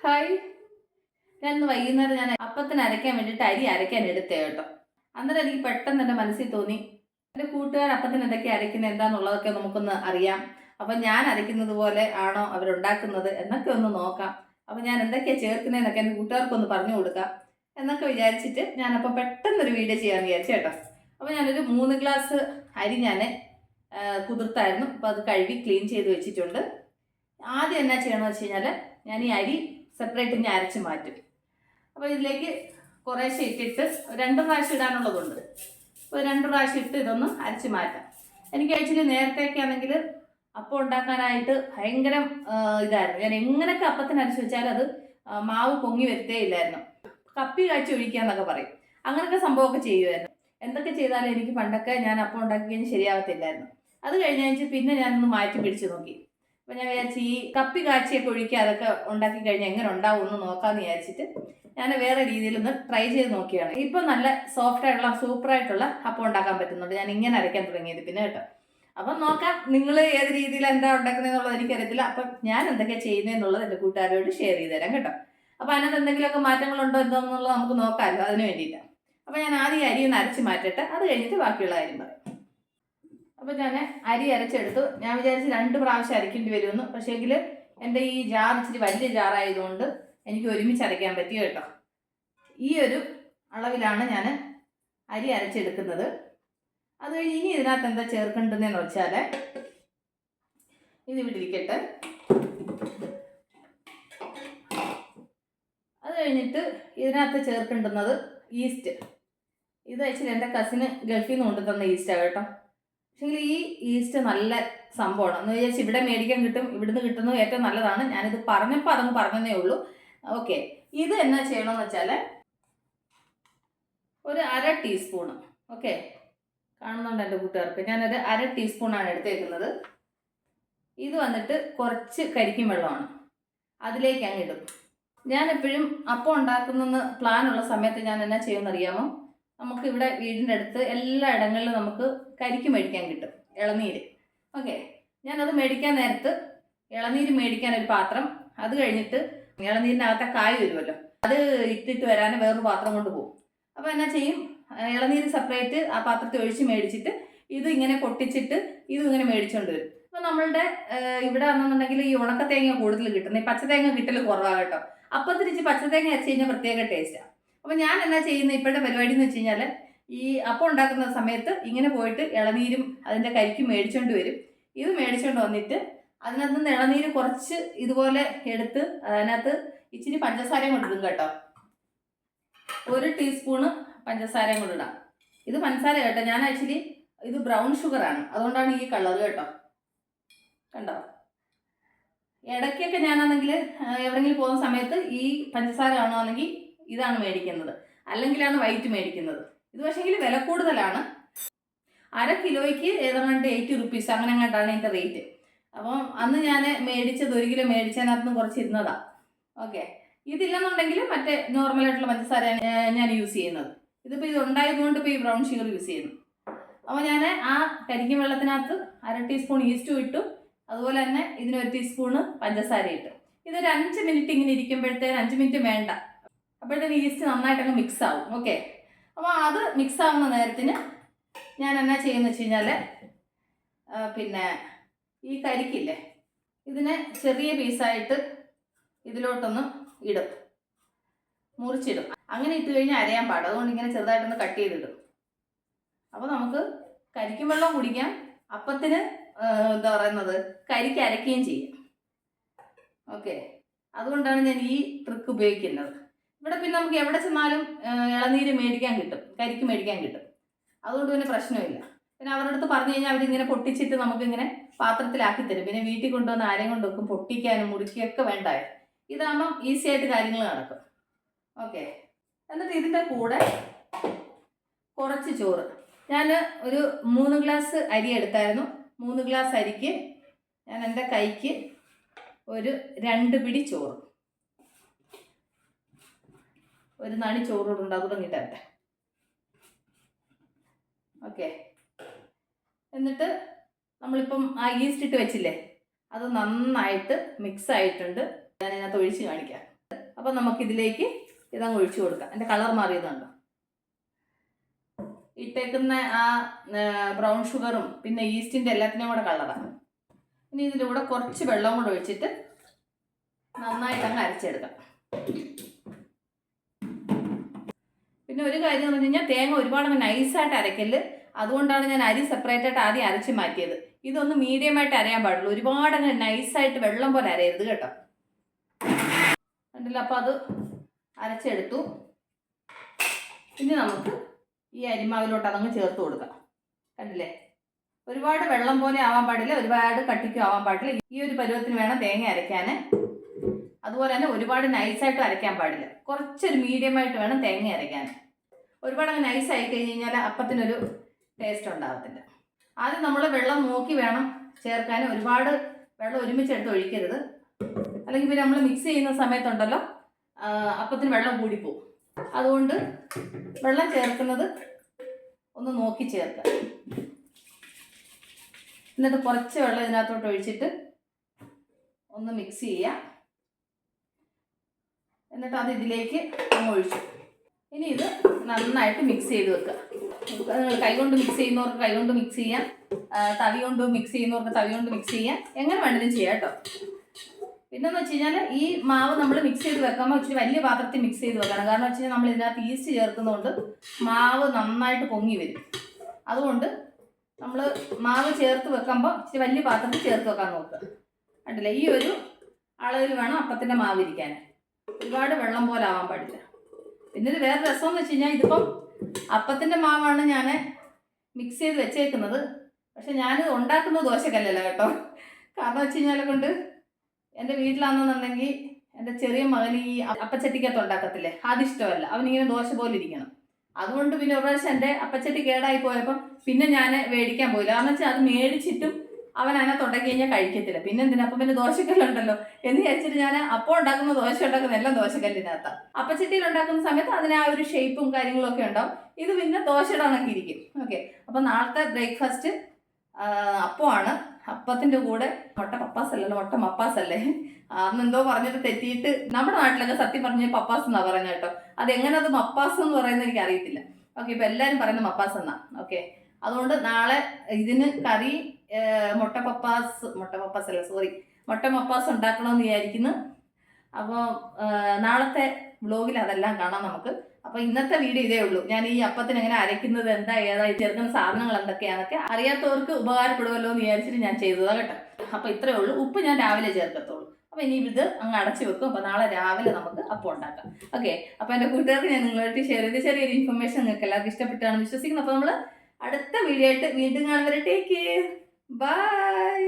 Hi. ഇന്ന് വൈകുന്നേരം ഞാൻ അപ്പത്തിന് അരയ്ക്കാൻ വേണ്ടിയിട്ട് അരി അരയ്ക്കാൻ എടുത്തേ കേട്ടോ. അന്നേരം എനിക്ക് പെട്ടെന്ന് എൻ്റെ മനസ്സിൽ തോന്നി, എൻ്റെ കൂട്ടുകാർ അപ്പത്തിന് എന്തൊക്കെ അരയ്ക്കുന്നത് എന്താണെന്നുള്ളതൊക്കെ നമുക്കൊന്ന് അറിയാം. അപ്പം ഞാൻ അരയ്ക്കുന്നത് പോലെ ആണോ അവരുണ്ടാക്കുന്നത് എന്നൊക്കെ ഒന്ന് നോക്കാം. അപ്പം ഞാൻ എന്തൊക്കെയാണ് ചേർക്കുന്നതെന്നൊക്കെ എൻ്റെ കൂട്ടുകാർക്കൊന്ന് പറഞ്ഞു കൊടുക്കാം എന്നൊക്കെ വിചാരിച്ചിട്ട് ഞാനപ്പോൾ പെട്ടെന്നൊരു വീഡിയോ ചെയ്യാമെന്ന് വിചാരിച്ചു കേട്ടോ. അപ്പോൾ ഞാനൊരു 3 ഗ്ലാസ് അരി ഞാൻ കുതിർത്തായിരുന്നു. അപ്പോൾ അത് കഴുകി ക്ലീൻ ചെയ്ത് വെച്ചിട്ടുണ്ട്. ആദ്യം എന്നാ ചെയ്യണമെന്ന് വെച്ച് കഴിഞ്ഞാൽ ഞാൻ ഈ അരി സെപ്പറേറ്റ് ഇനി അരച്ച് മാറ്റും. അപ്പോൾ ഇതിലേക്ക് കുറേശ്ശെ ഇട്ടിട്ട് 2 പ്രാവശ്യം ഇടാനുള്ളതുണ്ട്. അപ്പോൾ 2 പ്രാവശ്യം ഇട്ട് ഇതൊന്ന് അരച്ച് മാറ്റാം. എനിക്ക് ആക്ച്വലി നേരത്തേക്കാണെങ്കിൽ അപ്പം ഉണ്ടാക്കാനായിട്ട് ഭയങ്കര ഇതായിരുന്നു. ഞാൻ എങ്ങനെയൊക്കെ അപ്പത്തിന് അരച്ച് വെച്ചാൽ അത് മാവ് പൊങ്ങി വരത്തേ ഇല്ലായിരുന്നു. കപ്പി കാച്ചി ഒഴിക്കുക എന്നൊക്കെ പറയും. അങ്ങനെയൊക്കെ സംഭവമൊക്കെ ചെയ്യുമായിരുന്നു. എന്തൊക്കെ ചെയ്താലും എനിക്ക് പണ്ടൊക്കെ ഞാൻ അപ്പം ഉണ്ടാക്കി കഴിഞ്ഞാൽ ശരിയാവത്തില്ലായിരുന്നു. അത് കഴിഞ്ഞാൽ പിന്നെ ഞാനൊന്ന് മാറ്റി പിടിച്ച് നോക്കി. അപ്പം ഞാൻ വിചാരിച്ചു ഈ കപ്പി കാച്ചിയൊക്കെ ഒഴിക്കുക അതൊക്കെ ഉണ്ടാക്കി കഴിഞ്ഞാൽ എങ്ങനെ ഉണ്ടാവും എന്ന് നോക്കാമെന്ന് വിചാരിച്ചിട്ട് ഞാൻ വേറെ രീതിയിലൊന്ന് ട്രൈ ചെയ്ത് നോക്കിയാണ്. ഇപ്പം നല്ല സോഫ്റ്റ് ആയിട്ടുള്ള സൂപ്പറായിട്ടുള്ള അപ്പം ഉണ്ടാക്കാൻ പറ്റുന്നുണ്ട്. ഞാൻ ഇങ്ങനെ അരയ്ക്കാൻ തുടങ്ങിയത് പിന്നെ കേട്ടോ. അപ്പം നോക്കാം നിങ്ങൾ ഏത് രീതിയിൽ എന്താ ഉണ്ടാക്കുന്നതെന്നുള്ളത് എനിക്കറിയത്തില്ല. അപ്പം ഞാൻ എന്തൊക്കെയാണ് ചെയ്യുന്നതെന്നുള്ളത് എൻ്റെ കൂട്ടുകാരോട് ഷെയർ ചെയ്ത് തരാം കേട്ടോ. അപ്പോൾ അതിനകത്ത് എന്തെങ്കിലുമൊക്കെ മാറ്റങ്ങളുണ്ടോ എന്തോന്നുള്ളത് നമുക്ക് നോക്കാമല്ലോ, അതിന് വേണ്ടിയിട്ടാണ്. അപ്പോൾ ഞാൻ ആദ്യം അരി ഒന്ന് അരച്ച് മാറ്റട്ടെ, അത് കഴിഞ്ഞിട്ട് ബാക്കിയുള്ള കാര്യം പറയാം. അപ്പോൾ ഞാൻ അരി അരച്ചെടുത്തു. ഞാൻ വിചാരിച്ച് 2 പ്രാവശ്യം അരയ്ക്കേണ്ടി വരുമെന്ന്. പക്ഷേങ്കിൽ എൻ്റെ ഈ ജാർ ഇച്ചിരി വലിയ ജാറായതുകൊണ്ട് എനിക്ക് ഒരുമിച്ച് അരയ്ക്കാൻ പറ്റി കേട്ടോ. ഈ ഒരു അളവിലാണ് ഞാൻ അരി അരച്ചെടുക്കുന്നത്. അത് കഴിഞ്ഞ് ഇനി ഇതിനകത്ത് എന്താ ചേർക്കേണ്ടതെന്ന് വെച്ചാൽ ഇത് ഇവിടെ ഇരിക്കട്ടെ. അത് കഴിഞ്ഞിട്ട് ഇതിനകത്ത് ചേർക്കേണ്ടുന്നത് ഈസ്റ്റ്. ഇത് ആക്ച്വലി എൻ്റെ കസിന് ഗൾഫിൽ നിന്ന് കൊണ്ടുതന്ന ഈസ്റ്റാണ് കേട്ടോ. പക്ഷേ ഈ ഈസ്റ്റ് നല്ല സംഭവമാണ് എന്ന് വിചാരിച്ച് ഇവിടെ മേടിക്കാൻ കിട്ടും, ഇവിടുന്ന് കിട്ടുന്നത് ഏറ്റവും നല്ലതാണ്. ഞാനിത് പറഞ്ഞപ്പോൾ അതങ്ങ് പറഞ്ഞതേ ഉള്ളൂ. ഓക്കെ, ഇത് എന്നാ ചെയ്യണമെന്ന് വെച്ചാൽ ഒരു 1/2 ടീസ്പൂണ്, ഓക്കെ കാണുന്നുണ്ട് എൻ്റെ കൂട്ടുകാർക്ക്, ഞാനൊരു 1/2 ടീസ്പൂണാണ് എടുത്തേക്കുന്നത്. ഇത് വന്നിട്ട് കുറച്ച് കരിക്കും വെള്ളമാണ്, അതിലേക്ക് അങ്ങ് ഇടും. ഞാനെപ്പോഴും അപ്പം ഉണ്ടാക്കുന്ന പ്ലാനുള്ള സമയത്ത് ഞാൻ എന്നാ ചെയ്യുമെന്നറിയാമോ, നമുക്ക് ഇവിടെ വീടിൻ്റെ അടുത്ത് എല്ലാ ഇടങ്ങളിലും നമുക്ക് കരിക്ക് മേടിക്കാൻ കിട്ടും, ഇളനീര്. ഓക്കെ, ഞാനത് മേടിക്കാൻ നേരത്ത് ഇളനീര് മേടിക്കാൻ ഒരു പാത്രം, അത് കഴിഞ്ഞിട്ട് ഇളനീരിനകത്തെ കായ് വരുമല്ലോ അത് ഇട്ടിട്ട് വരാൻ വേറൊരു പാത്രം കൊണ്ട് പോകും. അപ്പോൾ എന്നാ ചെയ്യും, ഇളനീര് സെപ്പറേറ്റ് ആ പാത്രത്തിൽ ഒഴിച്ച് മേടിച്ചിട്ട് ഇത് ഇങ്ങനെ പൊട്ടിച്ചിട്ട് ഇതും ഇങ്ങനെ മേടിച്ചുകൊണ്ട് വരും. അപ്പോൾ നമ്മളുടെ ഇവിടെ വന്നെന്നുണ്ടെങ്കിൽ ഈ ഉണക്കത്തേങ്ങ കൂടുതൽ കിട്ടുന്നത്, ഈ പച്ചത്തേങ്ങ കിട്ടൽ കുറവാണ് കേട്ടോ. അപ്പത്തിരിച്ച് പച്ചത്തേങ്ങ അരച്ച് കഴിഞ്ഞാൽ പ്രത്യേക ടേസ്റ്റാണ്. അപ്പോൾ ഞാൻ എന്നാ ചെയ്യുന്നത് ഇപ്പോഴത്തെ പരിപാടി എന്ന് വെച്ച് കഴിഞ്ഞാൽ ഈ അപ്പം ഉണ്ടാക്കുന്ന സമയത്ത് ഇങ്ങനെ പോയിട്ട് ഇളനീരും അതിൻ്റെ കരിക്കും മേടിച്ചുകൊണ്ട് വരും. ഇത് മേടിച്ചുകൊണ്ട് വന്നിട്ട് അതിനകത്ത് നിന്ന് ഇളനീര് കുറച്ച് ഇതുപോലെ എടുത്ത് അതിനകത്ത് ഇച്ചിരി പഞ്ചസാരയും കൊണ്ടിടും കേട്ടോ. 1 ടീസ്പൂണ് പഞ്ചസാരയും കൊണ്ടിടാം. ഇത് പഞ്ചസാര കേട്ടോ, ഞാൻ ആക്ച്വലി ഇത് ബ്രൗൺ ഷുഗറാണ്, അതുകൊണ്ടാണ് ഈ കളർ കേട്ടോ. കണ്ടോ, ഇടയ്ക്കൊക്കെ ഞാനാണെങ്കിൽ എവിടെയെങ്കിലും പോകുന്ന സമയത്ത് ഈ പഞ്ചസാര കാണുകയാണെങ്കിൽ ഇതാണ് മേടിക്കുന്നത്, അല്ലെങ്കിലാണ് വൈറ്റ് മേടിക്കുന്നത്. ഇത് പക്ഷേങ്കിൽ വില കൂടുതലാണ്. 1/2 കിലോയ്ക്ക് ഏതാണ്ട് 80 റുപ്പീസ് അങ്ങനെ അങ്ങോട്ടാണ് ഇതിൻ്റെ റേറ്റ്. അപ്പം അന്ന് ഞാൻ മേടിച്ചത് 1 കിലോ മേടിച്ചതിനകത്ത് നിന്ന് കുറച്ച് ഇരുന്നതാണ്. ഓക്കെ, ഇതില്ലെന്നുണ്ടെങ്കിൽ മറ്റേ നോർമലായിട്ടുള്ള പഞ്ചസാര ഞാൻ യൂസ് ചെയ്യുന്നത്. ഇതിപ്പോൾ ഇത് ഉണ്ടായതുകൊണ്ട് ഇപ്പോൾ ഈ ബ്രൗൺ ഷുഗർ യൂസ് ചെയ്യുന്നു. അപ്പോൾ ഞാൻ ആ കരിക്കും വെള്ളത്തിനകത്ത് 1/2 ടീസ്പൂൺ ഈസ്റ്റും ഇട്ടു, അതുപോലെ തന്നെ ഇതിന് 1 ടീസ്പൂണ് പഞ്ചസാര ഇട്ടു. ഇതൊരു 5 മിനിറ്റ് ഇങ്ങനെ ഇരിക്കുമ്പോഴത്തേന്, 5 മിനിറ്റ് വേണ്ട, അപ്പോഴത്തേന് ഈസ്റ്റ് നന്നായിട്ടങ്ങ് മിക്സ് ആവും. ഓക്കെ, അപ്പോൾ അത് മിക്സ് ആവുന്ന നേരത്തിന് ഞാൻ എന്നാ ചെയ്യുന്നത് വെച്ച് കഴിഞ്ഞാൽ പിന്നെ ഈ കരിക്കില്ലേ ഇതിനെ ചെറിയ പീസായിട്ട് ഇതിലോട്ടൊന്ന് ഇടും, മുറിച്ചിടും. അങ്ങനെ ഇട്ട് കഴിഞ്ഞാൽ അരയാൻ പാടും, അതുകൊണ്ട് ഇങ്ങനെ ചെറുതായിട്ടൊന്ന് കട്ട് ചെയ്തിടും. അപ്പോൾ നമുക്ക് കരിക്കും വെള്ളം കുടിക്കാം, അപ്പത്തിന് എന്താ പറയുന്നത് കരിക്ക് അരയ്ക്കുകയും ചെയ്യും. ഓക്കെ, അതുകൊണ്ടാണ് ഞാൻ ഈ ട്രിക്ക് ഉപയോഗിക്കുന്നത്. ഇവിടെ പിന്നെ നമുക്ക് എവിടെ ചെന്നാലും ഇളനീര് മേടിക്കാൻ കിട്ടും, കരിക്ക് മേടിക്കാൻ കിട്ടും, അതുകൊണ്ട് പിന്നെ പ്രശ്നമില്ല. പിന്നെ അവരുടെ അടുത്ത് പറഞ്ഞു കഴിഞ്ഞാൽ അവരിങ്ങനെ പൊട്ടിച്ചിട്ട് നമുക്കിങ്ങനെ പാത്രത്തിലാക്കി തരും. പിന്നെ വീട്ടിൽ കൊണ്ടുവന്ന് ആരെയും കൊണ്ടുവെക്കും, പൊട്ടിക്കാനും മുറിക്കുകയൊക്കെ വേണ്ടായോ. ഇതാകുമ്പം ഈസി ആയിട്ട് കാര്യങ്ങൾ നടക്കും. ഓക്കെ, എന്നിട്ട് ഇതിൻ്റെ കൂടെ കുറച്ച് ചോറ്, ഞാൻ ഒരു 3 ഗ്ലാസ് അരി എടുത്തായിരുന്നു. 3 ഗ്ലാസ് അരിക്ക് ഞാൻ എൻ്റെ കൈക്ക് ഒരു 2 പിടി ചോറ്, ഒരു നണി ചോറോടുണ്ട്, അത് തുടങ്ങിയിട്ടെ. ഓക്കെ, എന്നിട്ട് നമ്മളിപ്പം ആ ഈസ്റ്റ് ഇട്ട് വെച്ചില്ലേ, അത് നന്നായിട്ട് മിക്സ് ആയിട്ടുണ്ട്. ഞാൻ ഇതിനകത്ത് ഒഴിച്ച് കാണിക്കാം. അപ്പം നമുക്കിതിലേക്ക് ഇതങ്ങ് ഒഴിച്ചു കൊടുക്കാം. എൻ്റെ കളർ മാറിയതുണ്ടോ? ഇട്ടേക്കുന്ന ആ ബ്രൗൺ ഷുഗറും പിന്നെ ഈസ്റ്റിൻ്റെ എല്ലാത്തിനും കൂടെ കളറാണ്. ഇനി ഇതിൻ്റെ കൂടെ കുറച്ച് വെള്ളം കൂടെ ഒഴിച്ചിട്ട് നന്നായിട്ട് അങ്ങ് അരച്ചെടുക്കാം. പിന്നെ ഒരു കാര്യം എന്ന് പറഞ്ഞു കഴിഞ്ഞാൽ തേങ്ങ ഒരുപാട് അങ്ങ് നൈസായിട്ട് അരക്കല്. അതുകൊണ്ടാണ് ഞാൻ അരി സെപ്പറേറ്റ് ആയിട്ട് ആദ്യം അരച്ച് മാറ്റിയത്. ഇതൊന്ന് മീഡിയമായിട്ട് അരയാൻ പാടുള്ളൂ, ഒരുപാട് അങ്ങ് നൈസായിട്ട് വെള്ളം പോലെ അരയരുത് കേട്ടോ. കണ്ടില്ല? അപ്പോൾ അത് അരച്ചെടുത്തു. ഇനി നമുക്ക് ഈ അരിമാവിലോട്ട് അതങ്ങ് ചേർത്ത് കൊടുക്കാം. കണ്ടില്ലേ? ഒരുപാട് വെള്ളം പോലെ ആവാൻ പാടില്ല, ഒരുപാട് കട്ടിക്കും ആവാൻ പാടില്ല. ഈ ഒരു പരുവത്തിന് വേണം തേങ്ങ അരയ്ക്കാൻ. അതുപോലെ തന്നെ ഒരുപാട് നൈസായിട്ട് അരയ്ക്കാൻ പാടില്ല, കുറച്ചൊരു മീഡിയമായിട്ട് വേണം തേങ്ങ അരയ്ക്കാൻ. ഒരുപാട് അങ്ങ് നൈസായി കഴിഞ്ഞ് കഴിഞ്ഞാൽ അപ്പത്തിനൊരു ടേസ്റ്റ് ഉണ്ടാകത്തില്ല. ആദ്യം നമ്മൾ വെള്ളം നോക്കി വേണം ചേർക്കാൻ. ഒരുപാട് വെള്ളം ഒരുമിച്ചെടുത്ത് ഒഴിക്കരുത്, അല്ലെങ്കിൽ പിന്നെ നമ്മൾ മിക്സ് ചെയ്യുന്ന സമയത്തുണ്ടല്ലോ അപ്പത്തിന് വെള്ളം കൂടിപ്പോവും. അതുകൊണ്ട് വെള്ളം ചേർക്കുന്നത് ഒന്ന് നോക്കി ചേർക്കുക. എന്നിട്ട് കുറച്ച് വെള്ളം ഇതിനകത്തോട്ട് ഒഴിച്ചിട്ട് ഒന്ന് മിക്സ് ചെയ്യുക. എന്നിട്ട് അത് ഇതിലേക്ക് അങ്ങ് ഒഴിച്ചു. ഇനി ഇത് നന്നായിട്ട് മിക്സ് ചെയ്ത് വെക്കുക. നിങ്ങൾ കൈകൊണ്ട് മിക്സ് ചെയ്യുന്നവർക്ക് കൈകൊണ്ട് മിക്സ് ചെയ്യാം, തവി കൊണ്ട് മിക്സ് ചെയ്യുന്നവർക്ക് തവി കൊണ്ട് മിക്സ് ചെയ്യാം, എങ്ങനെ വേണമെങ്കിലും ചെയ്യാം കേട്ടോ. പിന്നെന്ന് വെച്ച് കഴിഞ്ഞാൽ ഈ മാവ് നമ്മൾ മിക്സ് ചെയ്ത് വെക്കുമ്പോൾ ഇച്ചിരി വലിയ പാത്രത്തിൽ മിക്സ് ചെയ്ത് വെക്കണം. കാരണം വെച്ച് കഴിഞ്ഞാൽ നമ്മൾ ഇതിനകത്ത് ഈസ്റ്റ് ചേർക്കുന്നതുകൊണ്ട് മാവ് നന്നായിട്ട് പൊങ്ങി വരും. അതുകൊണ്ട് നമ്മൾ മാവ് ചേർത്ത് വെക്കുമ്പോൾ ഇച്ചിരി വലിയ പാത്രത്തിൽ ചേർത്ത് വെക്കാൻ നോക്കുക. കണ്ടില്ലേ? ഈ ഒരു അളവിൽ വേണം അപ്പത്തിൻ്റെ മാവ് ഇരിക്കാൻ, ഒരുപാട് വെള്ളം പോലെ ആവാൻ പാടില്ല. പിന്നെ ഇത് വേറെ രസമെന്ന് വെച്ച് കഴിഞ്ഞാൽ ഇതിപ്പം അപ്പത്തിൻ്റെ മാവാണ് ഞാൻ മിക്സ് ചെയ്ത് വെച്ചേക്കുന്നത്. പക്ഷെ ഞാനിത് ഉണ്ടാക്കുന്നത് ദോശക്കല്ലല്ല കേട്ടോ. കാരണം വെച്ച് കഴിഞ്ഞാൽ കൊണ്ട് എൻ്റെ വീട്ടിലാണെന്നുണ്ടെങ്കിൽ എൻ്റെ ചെറിയ മകൻ ഈ അപ്പച്ചട്ടിക്കകത്ത് ഉണ്ടാക്കത്തില്ലേ, അതിഷ്ടമല്ല. അവനിങ്ങനെ ദോശ പോലെ ഇരിക്കണം. അതുകൊണ്ട് പിന്നെ ഒരു പ്രാവശ്യം എൻ്റെ അപ്പച്ചട്ടി കേടായി പോയപ്പം പിന്നെ ഞാൻ മേടിക്കാൻ പോയില്ല. കാരണം വെച്ചാൽ അത് മേടിച്ചിട്ടും അവൻ അതിനകത്ത് ഉണ്ടാക്കി കഴിഞ്ഞാൽ കഴിക്കത്തില്ല. പിന്നെ എന്തിനാ? അപ്പം പിന്നെ ദോശക്കല്ലുണ്ടല്ലോ എന്ന് വിചാരിച്ചിട്ട് ഞാൻ അപ്പം ഉണ്ടാക്കുന്ന ദോശ ഉണ്ടാക്കുന്ന എല്ലാം ദോശക്കല്ലിനകത്താണ്. അപ്പച്ചട്ടിയിൽ ഉണ്ടാക്കുന്ന സമയത്ത് അതിന് ആ ഒരു ഷേപ്പും കാര്യങ്ങളും ഒക്കെ ഉണ്ടാവും. ഇത് പിന്നെ ദോശയുടെ കണക്കി ഇരിക്കും. ഓക്കെ, അപ്പം നാളത്തെ ബ്രേക്ക്ഫാസ്റ്റ് അപ്പമാണ്. അപ്പത്തിൻ്റെ കൂടെ മുട്ട പപ്പാസ് അല്ലല്ലോ, മുട്ട മപ്പാസ് അല്ലേ? അന്നെന്തോ പറഞ്ഞിട്ട് തെറ്റിയിട്ട് നമ്മുടെ നാട്ടിലൊക്കെ സത്യം പറഞ്ഞ പപ്പാസ് എന്നാണ് പറയുന്നത് കേട്ടോ. അതെങ്ങനെ അത് മപ്പാസ് എന്ന് പറയുന്നത് എനിക്ക് അറിയത്തില്ല. ഓക്കെ, ഇപ്പം എല്ലാവരും പറയുന്നത് മപ്പാസ് എന്നാ. ഓക്കെ, അതുകൊണ്ട് നാളെ ഇതിന് കറി മുട്ട മപ്പാസ് ഉണ്ടാക്കണമെന്ന് വിചാരിക്കുന്നു. അപ്പോൾ നാളത്തെ വ്ലോഗിൽ അതെല്ലാം കാണാം നമുക്ക്. അപ്പോൾ ഇന്നത്തെ വീഡിയോ ഇതേ ഉള്ളൂ. ഞാൻ ഈ അപ്പത്തിന് എങ്ങനെ അരയ്ക്കുന്നത്, എന്താ ഏതാ ചേർക്കുന്ന സാധനങ്ങൾ എന്തൊക്കെയാണെന്നൊക്കെ അറിയാത്തവർക്ക് ഉപകാരപ്പെടുമല്ലോ എന്ന് വിചാരിച്ചിട്ട് ഞാൻ ചെയ്തതാണ് കേട്ടോ. അപ്പോൾ ഇത്രയേ ഉള്ളൂ. ഉപ്പ് ഞാൻ രാവിലെ ചേർക്കത്തുള്ളൂ. അപ്പോൾ ഇനി ഇത് അങ്ങ് അടച്ചു വെക്കും. അപ്പോൾ നാളെ രാവിലെ നമുക്ക് അപ്പം ഉണ്ടാക്കാം. ഓക്കെ, അപ്പോൾ എൻ്റെ കൂട്ടുകാർക്ക് ഞാൻ നിങ്ങളായിട്ട് ഷെയർ ചെയ്ത് ചെറിയൊരു ഇൻഫർമേഷൻ നിങ്ങൾക്ക് എല്ലാവർക്കും ഇഷ്ടപ്പെട്ടാണെന്ന് വിശ്വസിക്കുന്നു. അപ്പോൾ നമ്മൾ അടുത്ത വീഡിയോ ആയിട്ട് വീണ്ടും കാണുന്നവരെ ടേക്ക് കെയർ, ബൈ.